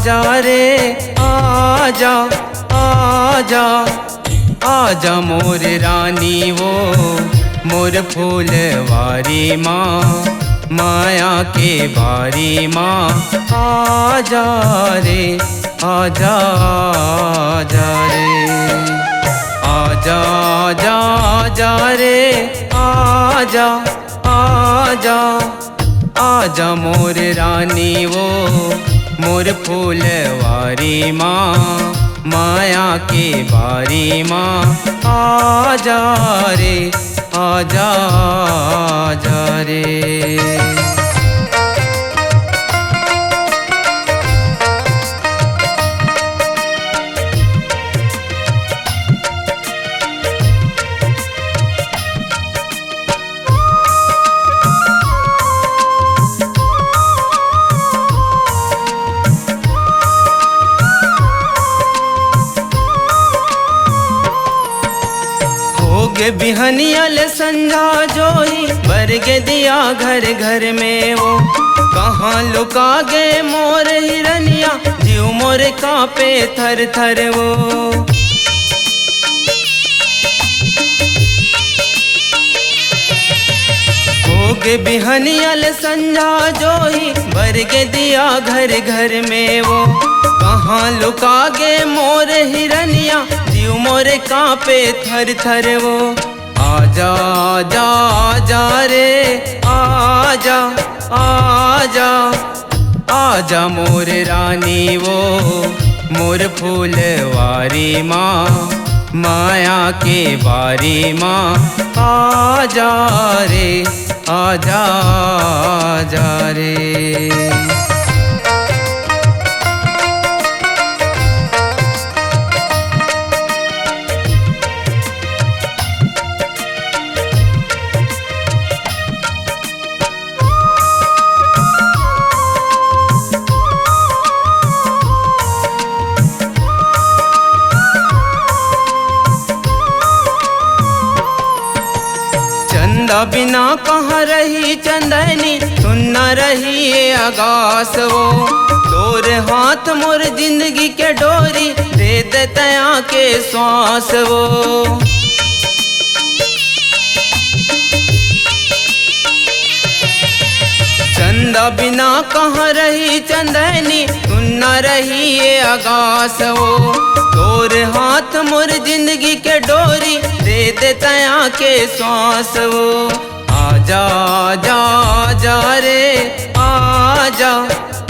आजा रे आजा आजा आजा मोर रानी वो मोर फूलवारी माँ माया के बारी माँ आजा रे आजा आजा रे आजा आजा आजा रे आजा आजा आजा मोर रानी वो मोर फूलवारी माँ माया के बारी माँ आजा रे आजा आजा रे। होगे बिहनियल संझा जोई बरगे दिया घर घर में वो कहाँ लुका गए मोर हिरनिया जीव मोर कांपे थर थर वो। होगे बिहनियल संझा जोई बरगे दिया घर घर में वो कहाँ लुका गए मोर हिरनिया जीव मोर कांपे थर थर वो। आजा आजा आजा रे आजा आजा आजा मोर रानी वो मोर फूलवारी माँ माया के बारी माँ आजा रे आजा आजा रे। चंदा बिना कहाँ रही चंदनी सुन न रही ये आगास वो तोर हाथ मोर जिंदगी के डोरी दे दे तया के श्वास वो। चंदा बिना कहाँ रही चंदनी सुन न रही ये आगास वो तोर हाथ मोर जिंदगी के डोरी दे दे तया के श्वास वो। आजा आजा आजा रे आजा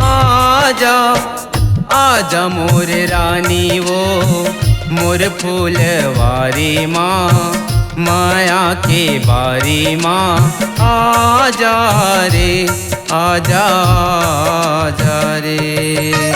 आजा आजा मोर रानी वो मोर फूलवारी माँ माया के बारी माँ आजा रे आजा आजा रे।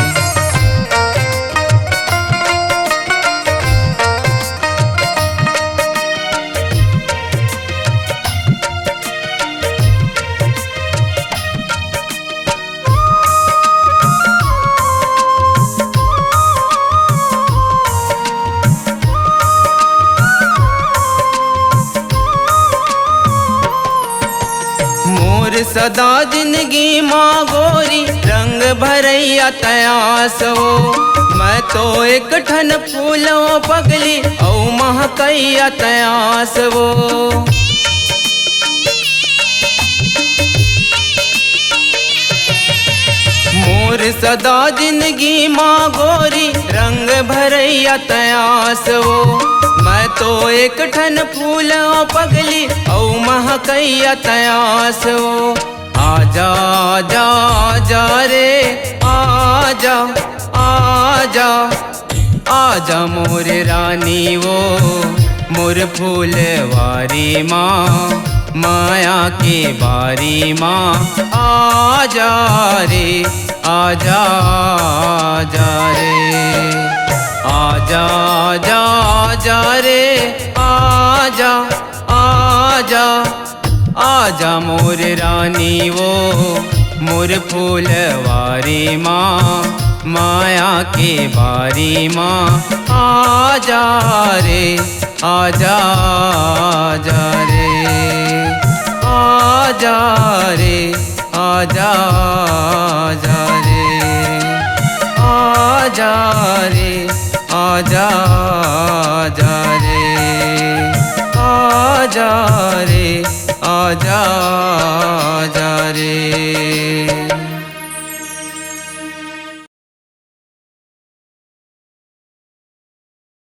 सदा जिंदगी माँ गोरी रंग भरैया तयास हो मैं तो एक ठन फूलों पगली औ महकैया तयास वो। मोर सदा जिंदगी माँ गोरी रंग भरैया तयास वो मैं तो एक ठन फूलों पगली औ महकैया तयास वो। आजा आजा आजा रे आजा आजा आजा मोर रानी वो मोर फूलवारी माँ माया के बारी माँ आजा रे आजा आजा रे आजा आजा आजा रे आजा आजा आजा मोर रानी वो मोर फूलवारी माँ माया के बारी माँ आजा रे आजा आजा रे आजा रे आजा आजा रे आजा रे आजा आजा रे आजा रे आजा आजा रे।